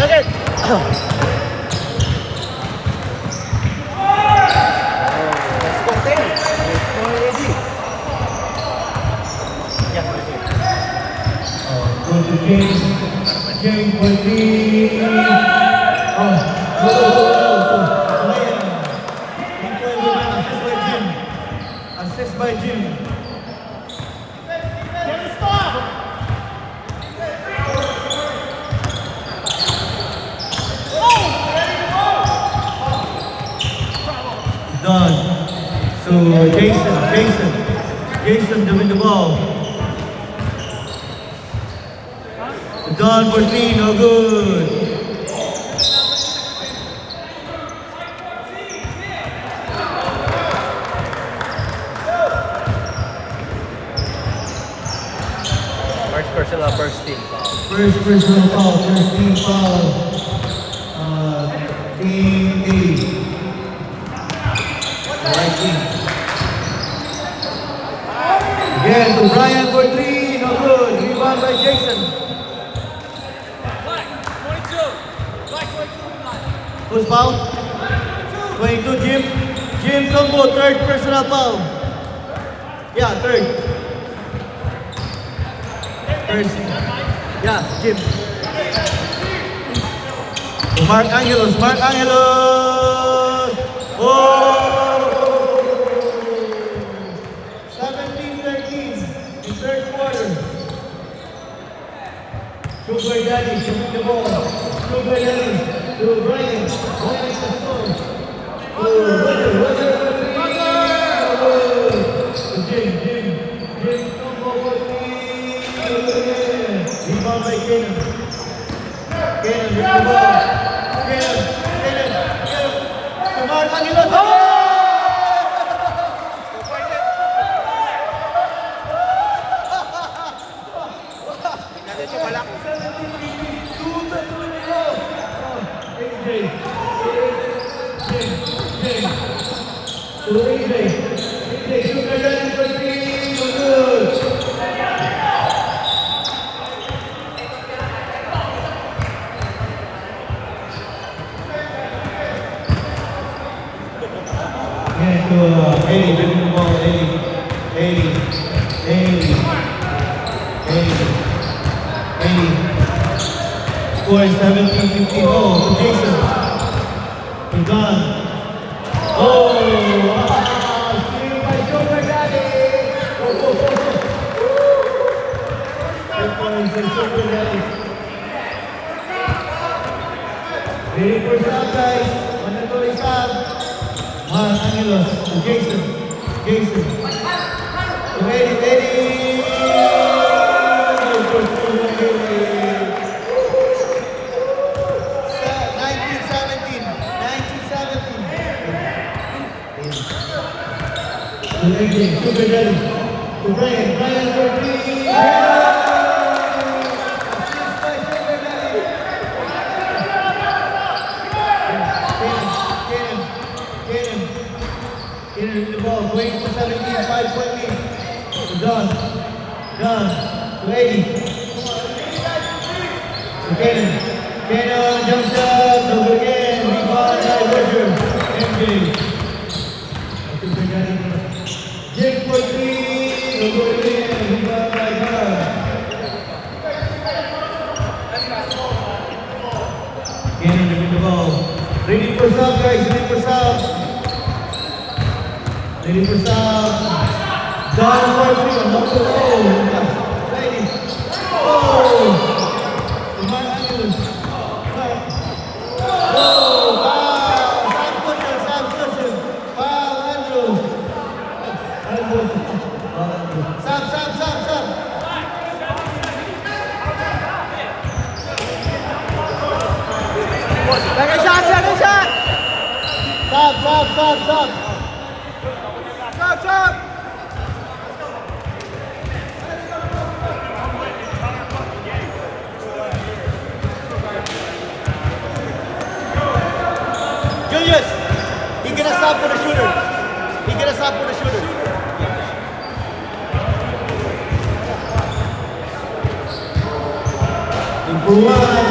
Second. Let's go, Terry. Let's go, Eddie. Yeah, Go to James Quickly. Assist by Jim. Done. So Jason doing the ball. Done for three, no good. first personal, first team foul. First personal foul, first team foul. Team A. Right team. Again to Brian for three, no good. Rebound by Jason. Who's foul? 22, Jim. Jim Combo, third personal foul. Yeah, third. First. Yeah, Jim. Mark Angelos, Mark Angelos. Oh! 17-13 in third quarter. Sugar Daddy shooting the ball. Sugar Daddy to Brian. Brian is the score. To Jim combo for three. Rebound by Kenan. Kenan with the ball. Kenan. To Mark Angelos. Eddie, bring the ball, Eddie. Score 17-15. Oh, to Jason. To Don. Oh, wow. Steal by Sugar Daddy. Good points by Sugar Daddy. Ready for stop, guys. Mandatory stop. Mark Angelos to Jason. To Eddie. 19-17. To Sugar Daddy. To Brian for three. Assist by Sugar Daddy. Kenan with the ball, going to 17, 5-point lead. To Don. To Eddie. To Kenan, jump shot, no good again. Rebound by Roger. MJ. Jake for three, no good again. Rebound by God. Kenan with the ball. Ready for stop, guys. Ready for stop. Don for three, not to low. Ready. Oh! Mark Angelos. Oh! Wow! Sam cushion. Foul, Andrews. Sam. Second shot. Stop. Julius, he gonna stop for the shooter. Improvement.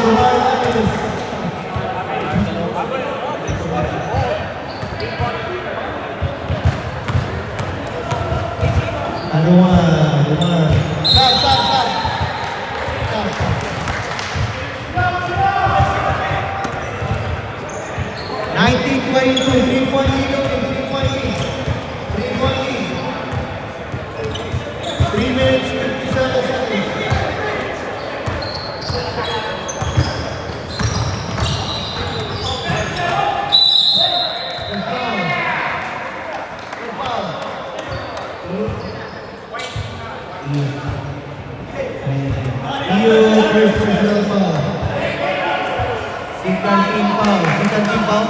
Ano one. Stop, stop, stop. Stop, stop. 19-22, 3-point lead, okay, 3-point lead. 3-point lead. 3 minutes, 57 seconds. First personal foul. Second team foul.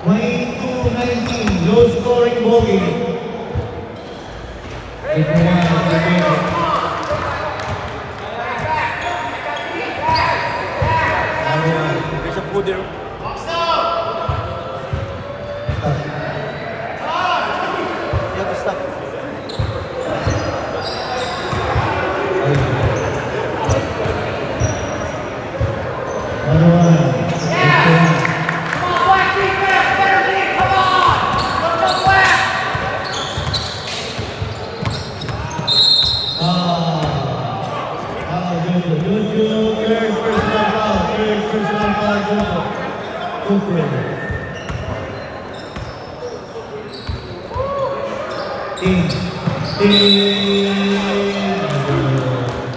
22-19, low scoring bogey. There's a food there. You have to stop.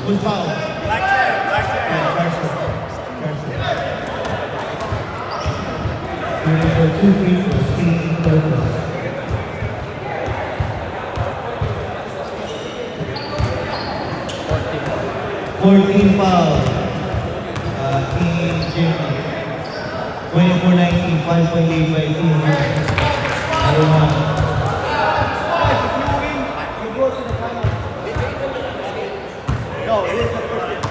Who's foul? Black chair. Two free throws, team purple. 14 foul. Team Jimmy. 24-19, 5-point lead by Team Aroma. You go to the final. No, it is the first game.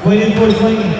24-20.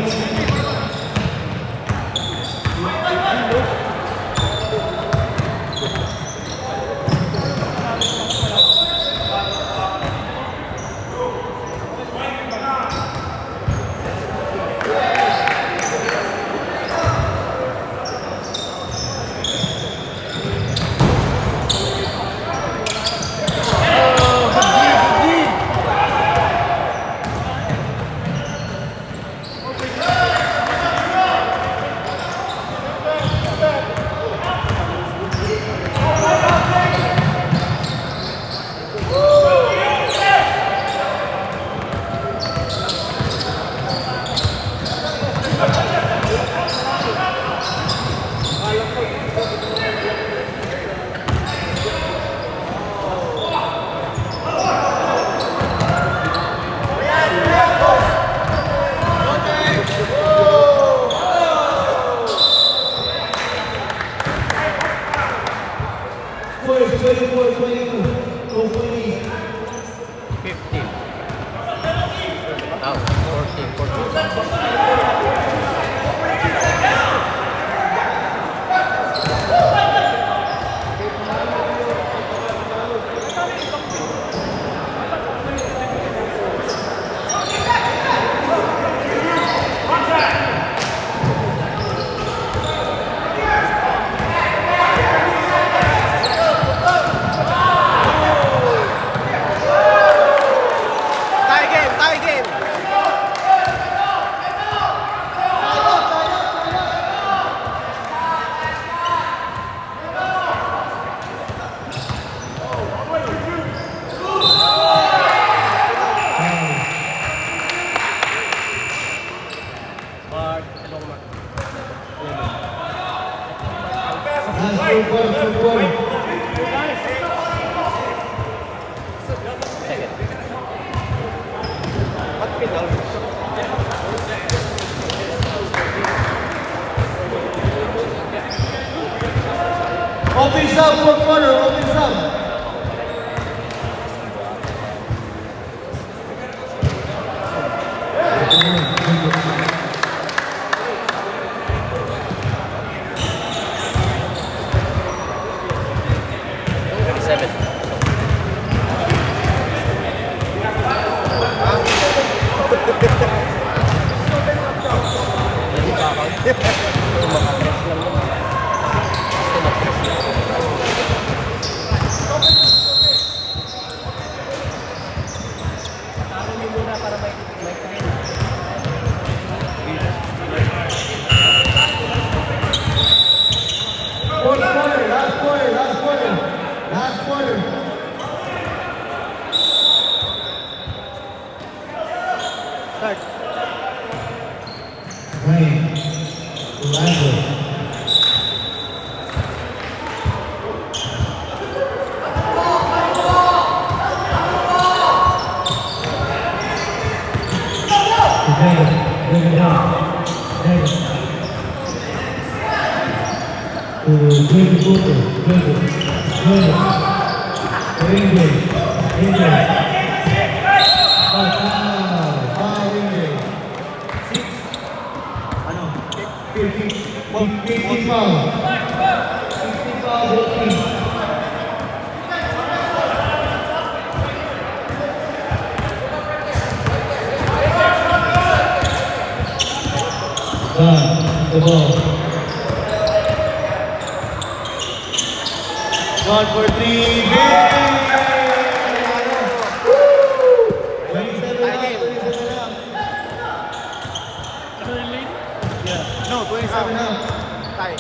Open sub, fourth quarter, open sub. Last quarter. Start. Ryan. Orlando. Bring it down. Good Booker. Ingrid. Foul Ingrid. 6. Ano? 50 foul. 50 foul, 14. The ball. 1 for 3. Game! 27 up. Yeah. No, 27 up. Tie.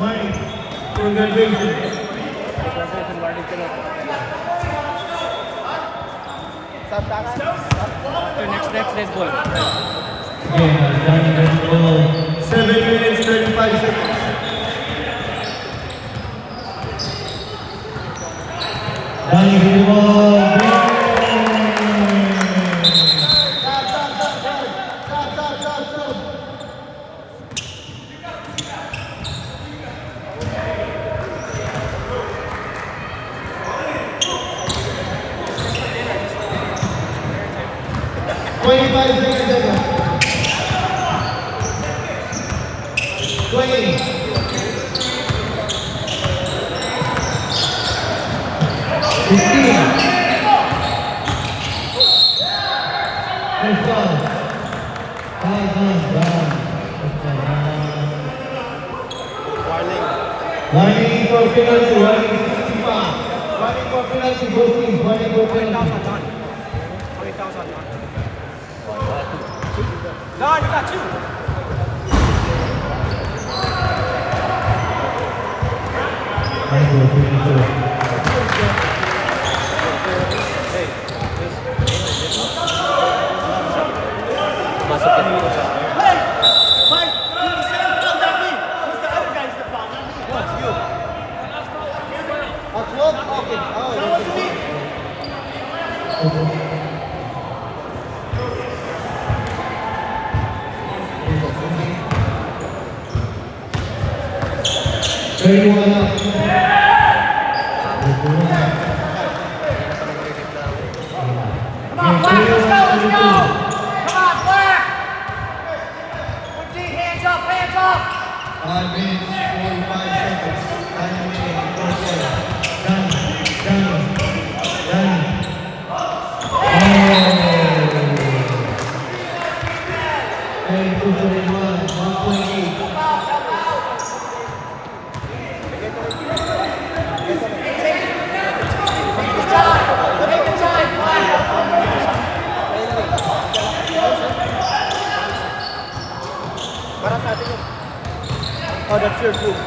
Warning. Congratulations. Warning ka na. Stop tangan. Next red ball. Yeah, 7 minutes, 35 seconds. Danny with the ball. Stop. 25 seconds left. 20. 15. Let's go. Warning for penalty. Warning 65. Warning for penalty. Both teams. Warning for penalty. God, you got two. Masuk ke Hey! Fight! You the same foul that me. Who's the other guy who's the foul? Not me. What? You. At 12? Okay. Oh, that was me. Come on, Black, let's go! Come on, Black! 14, hands up! 5 minutes, 45 seconds. 9 minutes, 4 Done. Oh! 31, 1.8. Para sa atin yun. Oh, that's your group.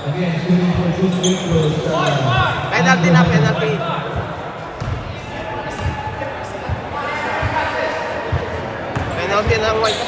Again, shooting for 2 free throws. Penalty na, penalty. Penalty na ang white.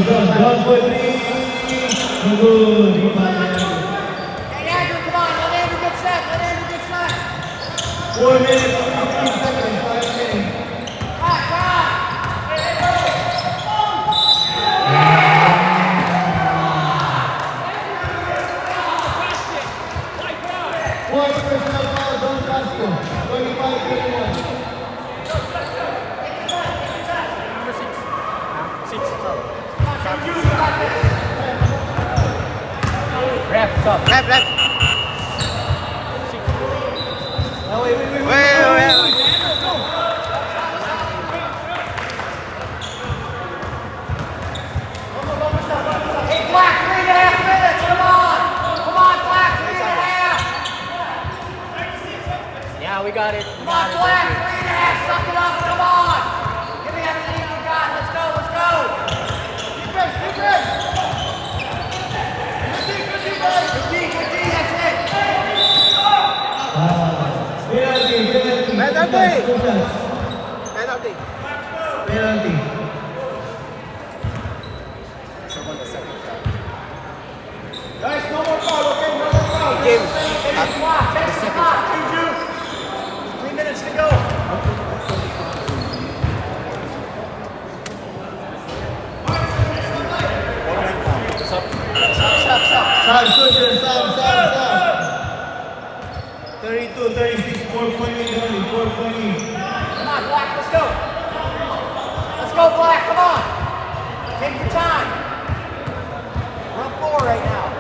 Down for 3. No good. Rebound. Hey, Andrew, come on. Let Andrew get set. Let Andrew get set. 4 minutes, 15 seconds, 5 minutes. One personal foul, Don Casco. 25-21. Left, left. Wait. Hey, Black, 3.5 minutes. Come on. Come on, Black, 3.5. Yeah, we got it. Come on, Black, 3.5. Suck it up. Come on. Give me everything you got. Let's go. Let's go. Keep it. Good D, that's it. Penalty. Penalty. Penalty. Guys, no more foul, okay? No more foul. Game. Take the clock. 3 minutes to go. Stop. 32, 36, 4-point lead only, 4-point lead. Come on, Black, let's go. Let's go, Black, come on. Take your time. We're up 4 right now.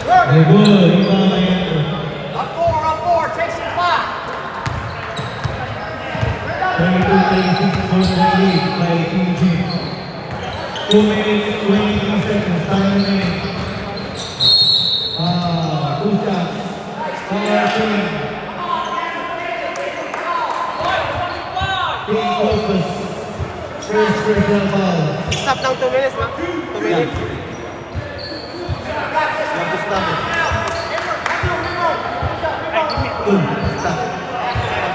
Very good, rebound by Andrew. Up 4, take some clock. 32, 36, 4-point lead by Team G. 2 minutes, 23 seconds, time remaining. 2 shots. Power team. Team focus. First personal foul. Stop ng 2 minutes, ma. 2 minutes.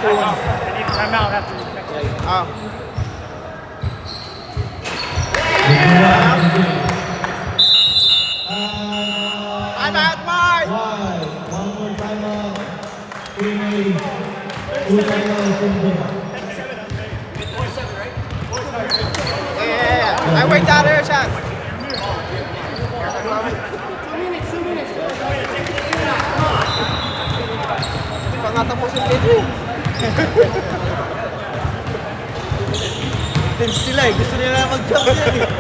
I need timeout after the next play. Ah. I'm at Mike. One more timeout. 3 minutes. 2 timeouts. Yeah. I wait down there, shot. 2 minutes. Pag natapusin dito. Tense sila eh. Gusto nila mag-jump yan eh.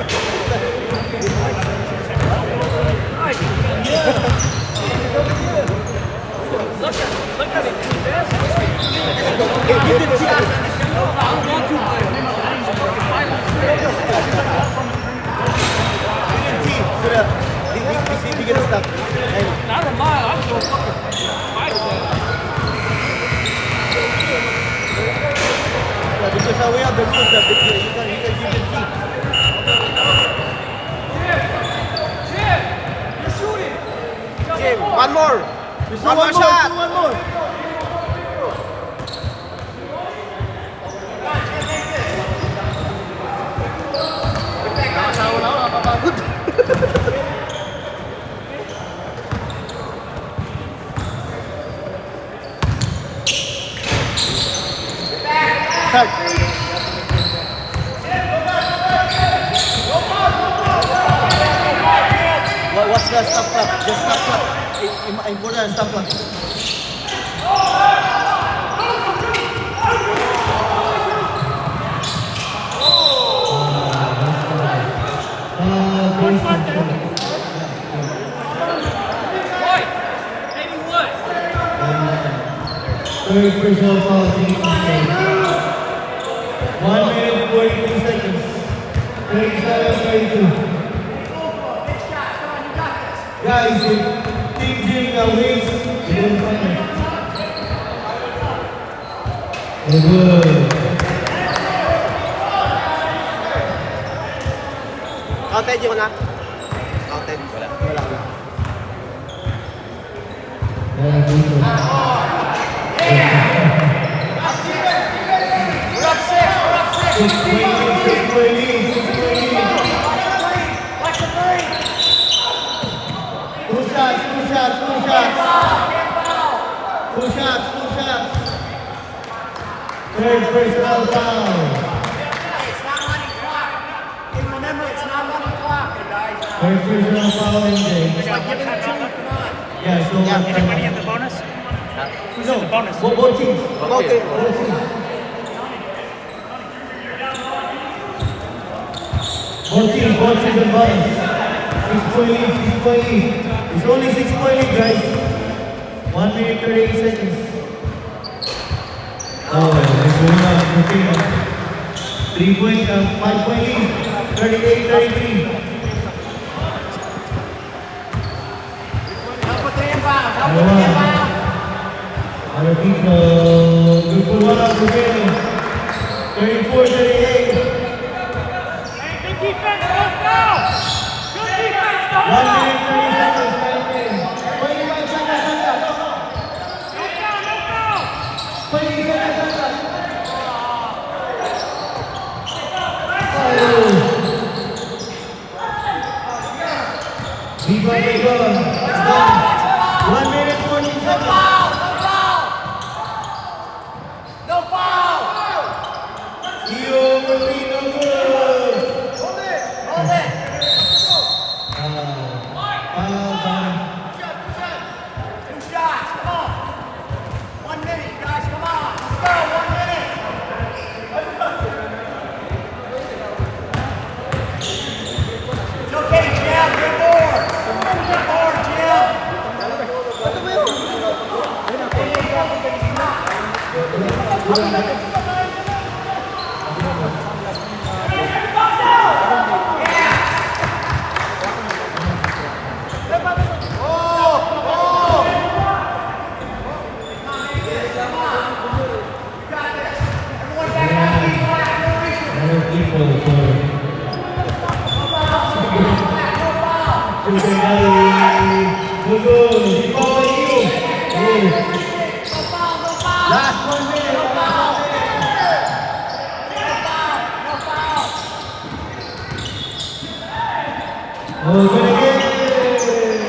Not a mile. I'm so fucking fight that. Because how we have the rules that you can Jim, one more. One more shot. One more. What's the stop clock? Just stop clock. Important stop clock. Third personal foul, team. 1 minute 42 seconds. 37-32. Big shots. Come on, you got this. Guys, if Team Jim wins, you don't find it. Very good. Counted yun na. Counted. Wala. Wala. Very good. We're up 6. We're up 6. 6 point lead. Watch the three. Two shots. Can't foul. Two shots. Third personal foul. It's not running clock. And remember, it's not running clock, guys. Third personal foul, MJ. It's like giving it to him. Come on. Yeah, so Yeah, Anybody have the bonus? no, the bonus? both teams. Okay. Both teams. Both teams and bonus. 6 point lead. It's only 6 point lead, guys. 1 minute 38 seconds. Oh, it's going up. 3 point, 5 point lead. 38-33. Help with the inbound. Help with the inbound. Other people, good for one out again. 34-38. Good defense, don't foul! Good defense, don't 1 foul! minute 30 seconds. 25 seconds. No foul! 20 seconds. Rebound. It's done. 1 minute 40 seconds. No foul. Iyo Martino good. Hold it. Two shots. Come on. 1 minute, guys. Come on. Let's go. 1 minute. It's okay, Jim. Good board. Good board, Jim. Other people for good. Last 1 minute. Oh, good again.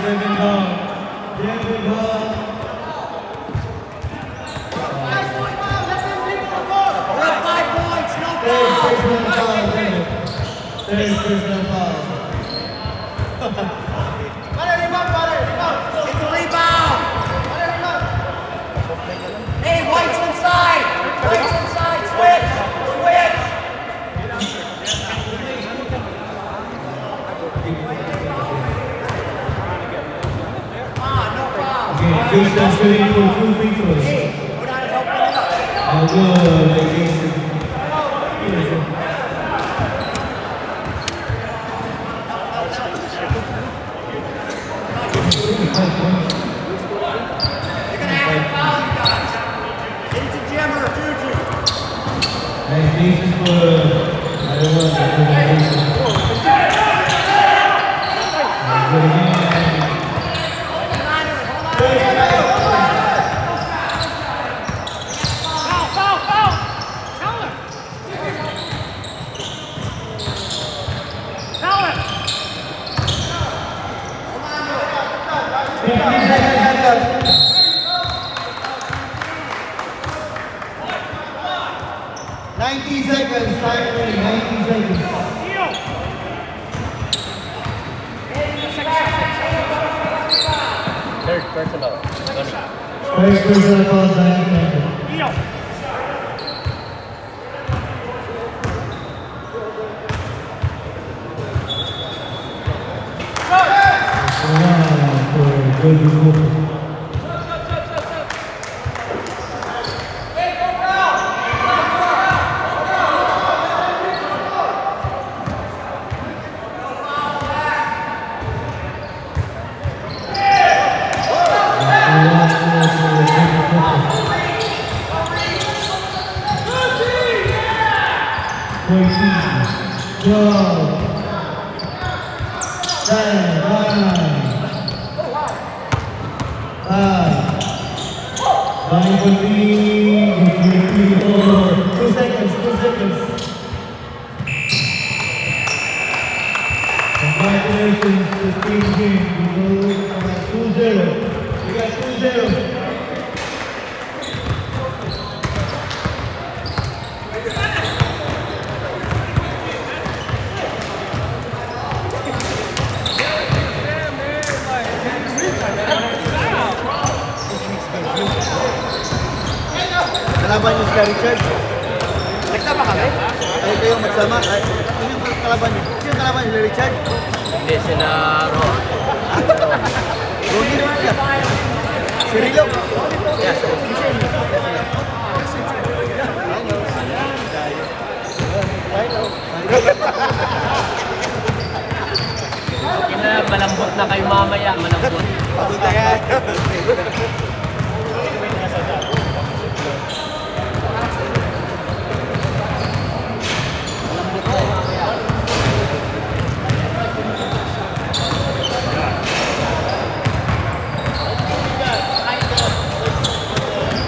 Devin Hall. We're up 5 points. No Third foul. personal foul, Devin. Third personal foul. Get the rebound. Hey, White's inside. Switch. Come on, no foul. Okay, Jason shooting for 2 free throws. We're not helping it up. Oh, good, like Jason. You're gonna have to foul, you guys. Get it to Jim or Juju. And Jason's good. I don't know, but good Jason. Good again. Hold on to it. Foul! Tell him! Tell him! 15 seconds left. 90 seconds, time remaining, 90 seconds. Deal! Third personal foul, 90 seconds. For good move. Congratulations to Team King. We go 2-0. We got 2-0. Kalaban niyo sila Richard. Nagsama kami? Ay kayo magsama. Ay, yung kalaban niyo. Yung kalaban niyo sila Richard. Hindi, sila Ro. Rugi naman siya. Si Rilo. Yes. Okay na, malambot na kayo mamaya, malambot. Pagod na yan.